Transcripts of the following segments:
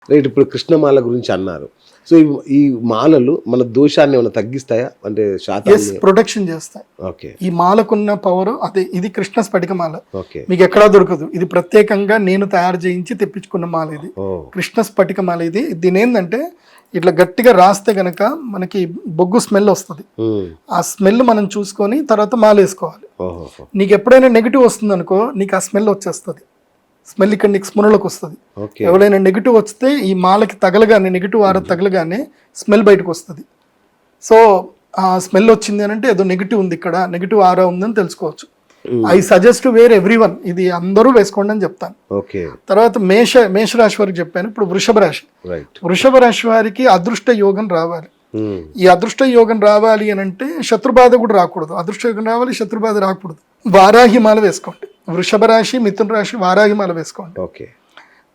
Right. ఇప్పుడు కృష్ణమాల గురించి అన్నారు. సో ఈ మాలలు మన దోషాన్ని ఏమైనా తగ్గిస్తాయా? అంటే శాతాన్ని ప్రొటెక్షన్ చేస్తాయి. ఓకే. ఈ మాలకున్న పవర్ అదే. ఇది కృష్ణ స్ఫటిక మాల, ఓకే. మీకు ఎక్కడా దొరకదు. ఇది ప్రత్యేకంగా నేను తయారు చేయించి తెప్పించుకున్న మాల. ఇది కృష్ణ స్ఫటిక మాల. ఇది దీని ఏంటంటే ఇట్లా గట్టిగా రాస్తే గనక మనకి బొగ్గు స్మెల్ వస్తుంది. ఆ స్మెల్ మనం చూసుకొని తర్వాత మాల వేసుకోవాలి. నీకు ఎప్పుడైనా నెగిటివ్ వస్తుంది అనుకో, నీకు ఆ స్మెల్ వచ్చేస్తుంది. స్మెల్ ఇక్కడ నీకు స్మరణలోకి వస్తుంది. ఎవరైనా నెగిటివ్ వస్తే ఈ మాలకి తగలగానే, నెగిటివ్ ఆర తగలగానే స్మెల్ బయటకు వస్తుంది. సో ఆ స్మెల్ వచ్చింది అని అంటే ఏదో నెగిటివ్ ఉంది, ఇక్కడ నెగిటివ్ ఆరా ఉందని తెలుసుకోవచ్చు. ఐ సజెస్ట్ వేర్ ఎవ్రీవన్, ఇది అందరూ వేసుకోండి అని చెప్తాను. తర్వాత మేషరాశి వారికి చెప్పాను. ఇప్పుడు వృషభ రాశి. వృషభ రాశి వారికి అదృష్ట యోగం రావాలి. ఈ అదృష్ట యోగం రావాలి అని అంటే శత్రుబాధ కూడా రాకూడదు. అదృష్ట యోగం రావాలి, శత్రుబాధ రాకూడదు. వారాహిమాల వేసుకోండి. వృషభ రాశి, మిథున రాశి వారాహిమాల వేసుకోండి.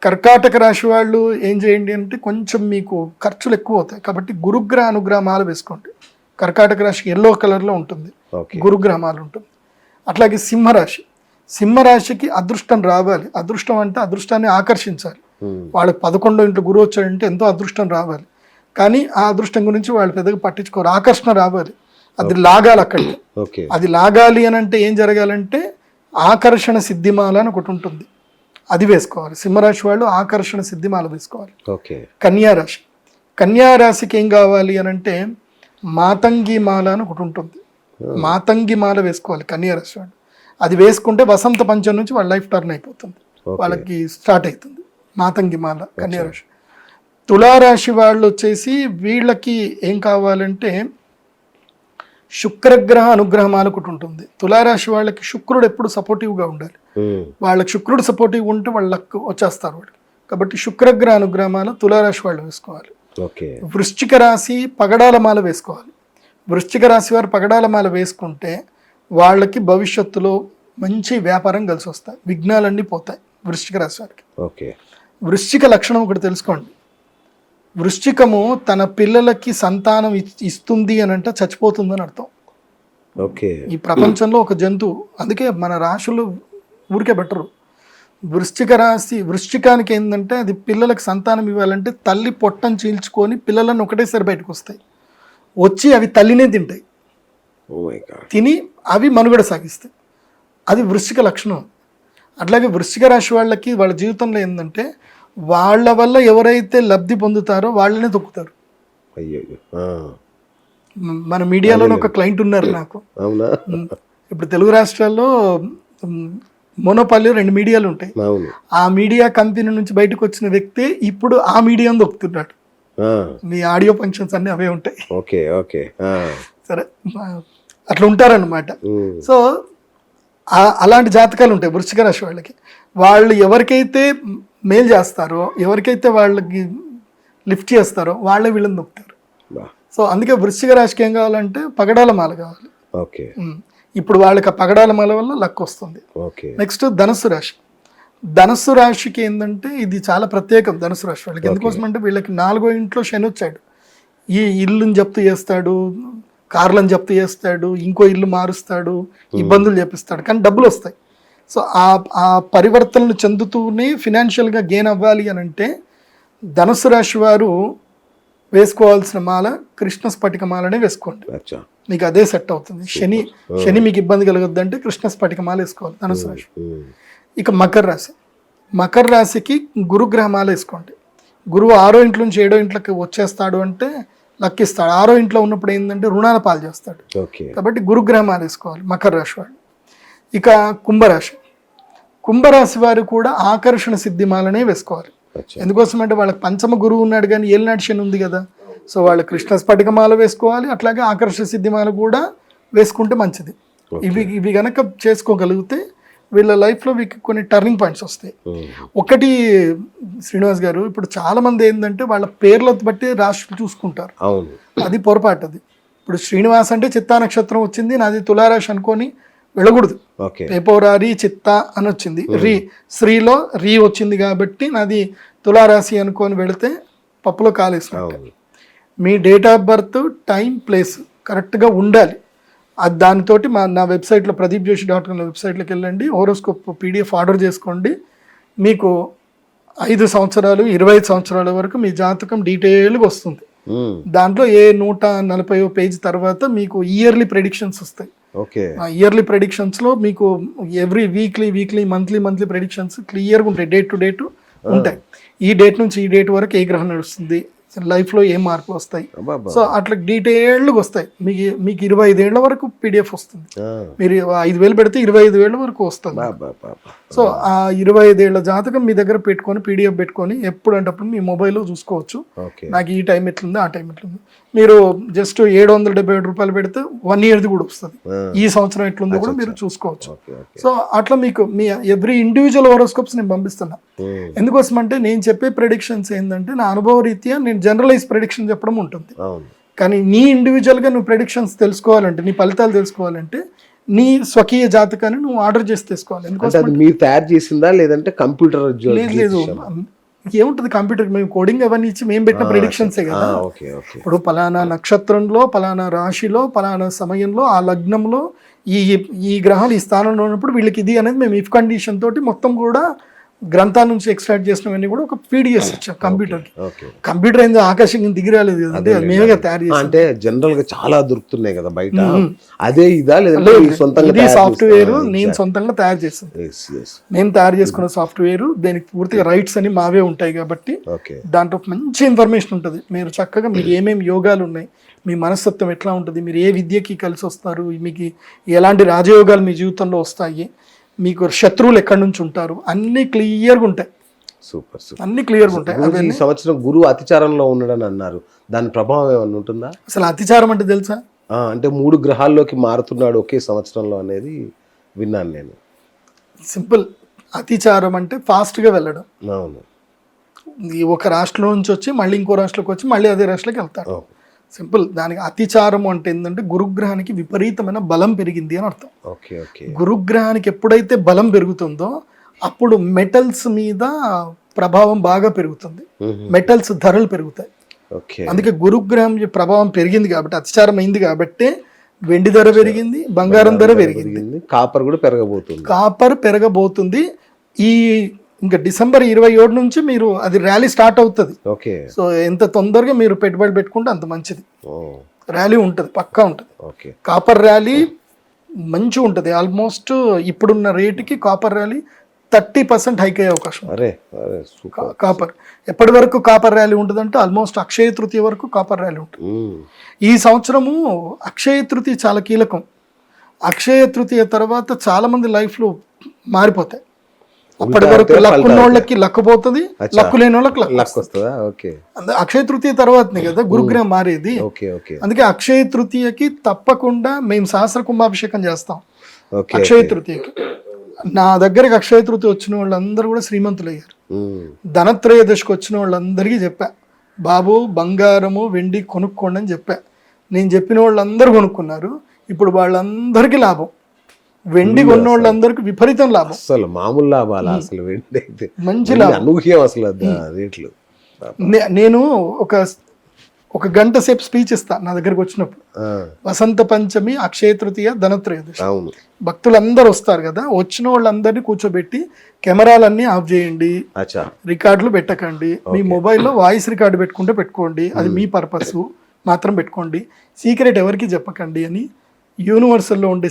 కర్కాటక రాశి వాళ్ళు ఏం చేయండి అంటే కొంచెం మీకు ఖర్చులు ఎక్కువ అవుతాయి కాబట్టి గురుగ్రహ అనుగ్రహమాల వేసుకోండి. కర్కాటక రాశి ఎల్లో కలర్లో ఉంటుంది, గురుగ్రహమాలు ఉంటుంది. అట్లాగే సింహరాశి. సింహరాశికి అదృష్టం రావాలి. అదృష్టం అంటే అదృష్టాన్ని ఆకర్షించాలి. వాళ్ళకి 11 ఇంట్లో గురువు వచ్చాడంటే ఎంతో అదృష్టం రావాలి. కానీ ఆ అదృష్టం గురించి వాళ్ళు పెద్దగా పట్టించుకోరు. ఆకర్షణ రావాలి, అది లాగాలి అక్కడికి. అది లాగాలి అని అంటే ఏం జరగాలంటే ఆకర్షణ సిద్ధిమాల అని ఒకటి ఉంటుంది, అది వేసుకోవాలి. సింహరాశి వాళ్ళు ఆకర్షణ సిద్ధిమాల వేసుకోవాలి. కన్యారాశి. కన్యారాశికి ఏం కావాలి అని అంటే మాతంగి మాల అని ఒకటి ఉంటుంది. మాతంగి మాల వేసుకోవాలి కన్యారాశి వాళ్ళు. అది వేసుకుంటే వసంత పంచం నుంచి వాళ్ళ లైఫ్ టర్న్ అయిపోతుంది, వాళ్ళకి స్టార్ట్ అవుతుంది మాతంగి మాల కన్యారాశి. తులారాశి వాళ్ళు వచ్చేసి వీళ్ళకి ఏం కావాలంటే శుక్రగ్రహ అనుగ్రహమాల ఒకటి ఉంటుంది. తులారాశి వాళ్ళకి శుక్రుడు ఎప్పుడు సపోర్టివ్గా ఉండాలి. వాళ్ళకి శుక్రుడు సపోర్టివ్ ఉంటే వాళ్ళకి వచ్చేస్తారు వాళ్ళు. కాబట్టి శుక్రగ్రహ అనుగ్రహమాల తులారాశి వాళ్ళు వేసుకోవాలి. వృశ్చిక రాశి పగడాల మాల వేసుకోవాలి. వృశ్చిక రాశి వారు పగడాల మాల వేసుకుంటే వాళ్ళకి భవిష్యత్తులో మంచి వ్యాపారం కలిసి వస్తాయి, విఘ్నాలన్నీ పోతాయి వృశ్చిక రాశి వారికి. వృశ్చిక లక్షణం ఒకటి తెలుసుకోండి. వృశ్చికము తన పిల్లలకి సంతానం ఇస్తుంది అని అంటే చచ్చిపోతుందని అర్థం. ఈ ప్రపంచంలో ఒక జంతువు, అందుకే మన రాశులు ఊరికే బెటరు. వృశ్చిక రాశి, వృశ్చికానికి ఏంటంటే అది పిల్లలకి సంతానం ఇవ్వాలంటే తల్లి పొట్టను చీల్చుకొని పిల్లలను ఒకటేసారి బయటకు వస్తాయి, వచ్చి అవి తల్లినే తింటాయి, తిని అవి మనుగడ సాగిస్తాయి. అది వృశ్చిక లక్షణం. అట్లాగే వృశ్చిక రాశి వాళ్ళకి వాళ్ళ జీవితంలో ఏంటంటే వాళ్ళ వల్ల ఎవరైతే లబ్ధి పొందుతారో వాళ్ళనే తొక్కుతారు. మన మీడియాలో ఒక క్లయింట్ ఉన్నారు నాకు. ఇప్పుడు తెలుగు రాష్ట్రాల్లో మోనోపాలి 2 మీడియాలు ఉంటాయి. ఆ మీడియా కంపెనీ నుంచి బయటకు వచ్చిన వ్యక్తి ఇప్పుడు ఆ మీడియాను దొక్కుతున్నాడు. మీ ఆడియో ఫంక్షన్స్ అన్ని అవే ఉంటాయి. సరే, అట్లా ఉంటారన్నమాట. సో అలాంటి జాతకాలు ఉంటాయి వృశ్చిక రాశి వాళ్ళకి. వాళ్ళు ఎవరికైతే మేలు చేస్తారో, ఎవరికైతే వాళ్ళకి లిఫ్ట్ చేస్తారో వాళ్ళే వీళ్ళని నొక్కుతారు. సో అందుకే వృశ్చిక రాశికి ఏం కావాలంటే పగడాల మాల కావాలి. ఇప్పుడు వాళ్ళకి ఆ పగడాల మాల వల్ల లక్ వస్తుంది. నెక్స్ట్ ధనుస్సు రాశి. ధనుస్సు రాశికి ఏంటంటే ఇది చాలా ప్రత్యేకం. ధనుస్సు రాశి వాళ్ళకి ఎందుకోసం అంటే వీళ్ళకి 4వ ఇంట్లో శని వచ్చాడు. ఈ ఇల్లుని జప్తు చేస్తాడు, కార్లను జప్తు చేస్తాడు, ఇంకో ఇల్లు మారుస్తాడు, ఇబ్బందులు చేపిస్తాడు, కానీ డబ్బులు వస్తాయి. సో ఆ పరివర్తనలు చెందుతూనే ఫినాన్షియల్గా గెయిన్ అవ్వాలి అని అంటే ధనుసు రాశి వారు వేసుకోవాల్సిన మాల కృష్ణ స్ఫటిక మాలనే వేసుకోండి, మీకు అదే సెట్ అవుతుంది. శని మీకు ఇబ్బంది కలగద్దు అంటే కృష్ణ స్ఫటిక మాల వేసుకోవాలి ధనుసు రాశి. ఇక మకర రాశి. మకర రాశికి గురుగ్రహమాల వేసుకోండి. గురువు 6వ ఇంట్లో నుంచి 7వ ఇంట్లోకి వచ్చేస్తాడు అంటే లక్కిస్తాడు. 6వ ఇంట్లో ఉన్నప్పుడు ఏంటంటే రుణాల పాలు చేస్తాడు. కాబట్టి గురుగ్రహమాల వేసుకోవాలి మకర రాశి వాళ్ళు. ఇక కుంభరాశి. కుంభరాశి వారు కూడా ఆకర్షణ సిద్ధిమాలనే వేసుకోవాలి. ఎందుకోసం అంటే వాళ్ళకి పంచమ గురువు ఉన్నాడు కానీ ఏలినాటి శని ఉంది కదా. సో వాళ్ళు కృష్ణ స్ఫటికమాల వేసుకోవాలి, అట్లాగే ఆకర్షణ సిద్ధిమాల కూడా వేసుకుంటే మంచిది. ఇవి గనక చేసుకోగలిగితే వీళ్ళ లైఫ్లో మీకు కొన్ని టర్నింగ్ పాయింట్స్ వస్తాయి. ఒకటి శ్రీనివాస్ గారు, ఇప్పుడు చాలా మంది ఏంటంటే వాళ్ళ పేర్లను బట్టి రాశులు చూసుకుంటారు, అది పొరపాటు. అది ఇప్పుడు శ్రీనివాస్ అంటే చిత్తా నక్షత్రం వచ్చింది, నాది తులారాశి అనుకొని వెళ్ళకూడదు. పేపోరారి చిత్త అని వచ్చింది, శ్రీలో రీ వచ్చింది కాబట్టి నాది తులారాశి అనుకొని వెళితే పప్పులో కాలేసినట్టు. మీ date of birth, time, place కరెక్ట్గా ఉండాలి. అది దానితోటి నా వెబ్సైట్లో ప్రదీప్జోషి.com వెబ్సైట్లోకి వెళ్ళండి, హోరోస్కోప్ PDF ఆర్డర్ చేసుకోండి. మీకు 5 సంవత్సరాలు 25 సంవత్సరాల వరకు మీ జాతకం డీటెయిల్గా వస్తుంది. దాంట్లో ఏ 140 పేజ్ తర్వాత మీకు ఇయర్లీ ప్రెడిక్షన్స్ వస్తాయి. ఓకే. ఆ ఇయర్లీ ప్రెడిక్షన్స్ లో మీకు ఎవ్రీ వీక్లీ మంత్లీ ప్రెడిక్షన్స్ క్లియర్గా ఉంటాయి, డేట్ టు డేట్ ఉంటాయి. ఈ డేట్ నుంచి ఈ డేట్ వరకు ఏ గ్రహం నడుస్తుంది, లైఫ్ లో ఏ మార్పులు వస్తాయి, సో అట్లా డీటెయిల్డ్గా వస్తాయి. మీకు 25 ఏళ్ల వరకు పీడిఎఫ్ వస్తుంది. మీరు 5,000 పెడితే 25,000 వరకు వస్తుంది. సో ఆ 25 ఏళ్ల జాతకం మీ దగ్గర పెట్టుకొని పీడిఎఫ్ పెట్టుకొని ఎప్పుడంటప్పుడు మీ మొబైల్లో చూసుకోవచ్చు. నాకు ఈ టైం ఎట్లుంది ఆ టైం ఎట్లుంది. మీరు జస్ట్ 777 రూపాయలు పెడితే 1 ఇయర్ది కూడా వస్తుంది. ఈ సంవత్సరం ఎట్లుందో కూడా మీరు చూసుకోవచ్చు. సో అట్లా మీకు మీ ఎవ్రీ ఇండివిజువల్ హోరోస్కోప్స్ నేను పంపిస్తున్నా. ఎందుకోసం అంటే నేను చెప్పే ప్రెడిక్షన్స్ ఏంటంటే నా అనుభవ రీత్యా నేను జనరలైజ్ ప్రెడిక్షన్ చెప్పడం ఉంటుంది. కానీ నీ ఇండివిజువల్గా నువ్వు ప్రెడిక్షన్స్ తెలుసుకోవాలంటే, నీ ఫలితాలు తెలుసుకోవాలంటే నీ స్వకీయ జాతకాన్ని నువ్వు ఆర్డర్ చేసి తీసుకోవాలి. ఎందుకంటే మీరు తయారు చేసిందా లేదంటే కంప్యూటర్? లేదు, ఏముంటుంది కంప్యూటర్, మేము కోడింగ్ అవన్నీ ఇచ్చి మేము పెట్టిన ప్రెడిక్షన్సే కదా. ఇప్పుడు పలానా నక్షత్రంలో పలానా రాశిలో పలానా సమయంలో ఆ లగ్నంలో ఈ గ్రహాలు ఈ స్థానంలో ఉన్నప్పుడు వీళ్ళకి ఇది అనేది మేము ఇఫ్ కండిషన్ తోటి మొత్తం కూడా గ్రంథాల నుంచి ఎక్స్ట్రాక్ట్ చేసినవన్నీ కూడా ఒక పీడిఎఫ్ ఇచ్చాం కంప్యూటర్కి. కంప్యూటర్ అయింది ఆకాశం దిగి రాలేదు కదండి, అది మేమే తయారు చేసాం. అంటే జనరల్ గా చాలా దొరుకుతున్నాయి కదా బయట, అదే ఇదా లేదా ఇది సాఫ్ట్వేర్ నేను సొంతంగా తయారు చేస్తాను. నేను తయారు చేసుకున్న సాఫ్ట్వేర్, దానికి పూర్తిగా రైట్స్ అని మావే ఉంటాయి కాబట్టి దాంట్లో మంచి ఇన్ఫర్మేషన్ ఉంటుంది. మీరు చక్కగా మీకు ఏమేమి యోగాలు ఉన్నాయి, మీ మనస్తత్వం ఎట్లా ఉంటుంది, మీరు ఏ విద్యకి కలిసి వస్తారు, మీకు ఎలాంటి రాజయోగాలు మీ జీవితంలో వస్తాయి, మీకు శత్రువులు ఎక్కడి నుంచి ఉంటారు, అన్ని క్లియర్గా ఉంటాయి. సూపర్. అన్ని క్లియర్గా ఉంటాయి. ఈ సంవత్సరం గురువు అతిచారంలో ఉన్నాడని అన్నారు, దాని ప్రభావం ఏమన్నా ఉంటుందా? అసలు అతిచారం అంటే తెలుసా? అంటే 3 గ్రహాల్లోకి మారుతున్నాడు ఒకే సంవత్సరంలో అనేది విన్నాను నేను. సింపుల్. అతిచారం అంటే ఫాస్ట్గా వెళ్ళడం. అవును. ఒక రాష్ట్రం నుంచి వచ్చి మళ్ళీ ఇంకో రాష్ట్రంలోకి వచ్చి మళ్ళీ అదే రాష్ట్రంలోకి వెళ్తాడు. సింపుల్. దానికి అతిచారం అంటే ఏంటంటే గురుగ్రహానికి విపరీతమైన బలం పెరిగింది అని అర్థం. గురుగ్రహానికి ఎప్పుడైతే బలం పెరుగుతుందో అప్పుడు మెటల్స్ మీద ప్రభావం బాగా పెరుగుతుంది, మెటల్స్ ధరలు పెరుగుతాయి. అందుకే గురుగ్రహం ప్రభావం పెరిగింది కాబట్టి, అతిచారం అయింది కాబట్టి వెండి ధర పెరిగింది, బంగారం ధర పెరిగింది, కాపర్ కూడా పెరగబోతుంది. కాపర్ పెరగబోతుంది. ఈ ఇంకా డిసెంబర్ 27 నుంచి మీరు అది ర్యాలీ స్టార్ట్ అవుతుంది. సో ఎంత తొందరగా మీరు పెట్టుబడి పెట్టుకుంటే అంత మంచిది. ర్యాలీ ఉంటుంది, పక్కా ఉంటుంది. కాపర్ ర్యాలీ మంచిగా ఉంటుంది. ఆల్మోస్ట్ ఇప్పుడున్న రేటుకి కాపర్ ర్యాలీ 30% హైక్ అయ్యే అవకాశం. కాపర్ ఎప్పటి వరకు కాపర్ ర్యాలీ ఉంటుందంటే ఆల్మోస్ట్ అక్షయ తృతీయ వరకు కాపర్ ర్యాలీ ఉంటుంది. ఈ సంవత్సరము అక్షయ తృతీయ చాలా కీలకం. అక్షయ తృతీయ తర్వాత చాలా మంది లైఫ్లో మారిపోతాయి. అప్పటి వరకు లక్ ఉన్న వాళ్ళకి లక్ పోతుంది, లక్కు లేని వాళ్ళకి లక్ వస్తుందా? అక్షయ తృతీయ తర్వాతనే కదా గురుగ్రహం మారేది. అందుకే అక్షయ తృతీయకి తప్పకుండా మేము సహస్ర కుంభాభిషేకం చేస్తాం. అక్షయ తృతీయకి నా దగ్గరికి అక్షయ తృతీయ వచ్చిన వాళ్ళందరూ కూడా శ్రీమంతులు అయ్యారు. ధనత్రయోదశికి వచ్చిన వాళ్ళందరికీ చెప్పా, బాబు బంగారము వెండి కొనుక్కోండి అని చెప్పా. నేను చెప్పిన వాళ్ళందరూ కొనుక్కున్నారు. ఇప్పుడు వాళ్ళందరికీ లాభం. వెండి కొన్న వాళ్ళందరికీ విపరీతం లాభం. అసలు మామూలు లాభాలు, అసలు వెండి అయితే మంచి లాభం, అనూహ్యం అసలు రేట్లు. నేను ఒక గంట సేపు స్పీచ్ ఇస్తా నా దగ్గరకు వచ్చినప్పుడు. వసంత పంచమి, అక్షయ తృతీయ, ధనత్రయోదశి, భక్తులందరూ వస్తారు కదా, వచ్చిన వాళ్ళందరినీ కూర్చోబెట్టి కెమెరాలన్నీ ఆఫ్ చేయండి, రికార్డులు పెట్టకండి, మీ మొబైల్లో వాయిస్ రికార్డు పెట్టుకుంటే పెట్టుకోండి, అది మీ పర్పస్ మాత్రం పెట్టుకోండి, సీక్రెట్ ఎవరికి చెప్పకండి అని యూనివర్సల్లో ఉండే